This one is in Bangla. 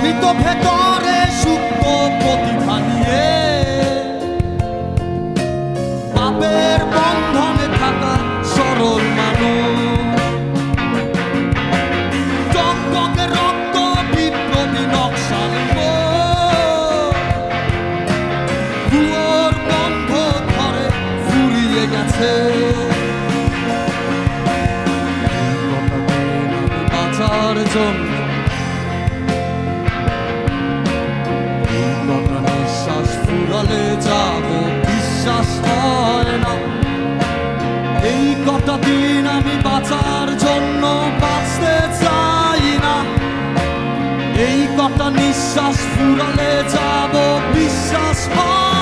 আমি তো ভেতরে সূক্ষ্ম প্রতিভা নিয়ে পাপের বন্ধনে থাকা সরল মানুষ। টকটকে রক্ত বিপ্লবী নকশা নিব, ভুয়োর গন্ধ ধরে ফুরিয়ে গেছে। বাঁচার জন্য নিঃশ্বাস ফুরালে যাব, বিশ্বাস হয় না। এই কটা দিন আমি বাঁচার জন্য বাঁচতে চাই না। এই কটা নিঃশ্বাস ফুরালে যাব, বিশ্বাস হয়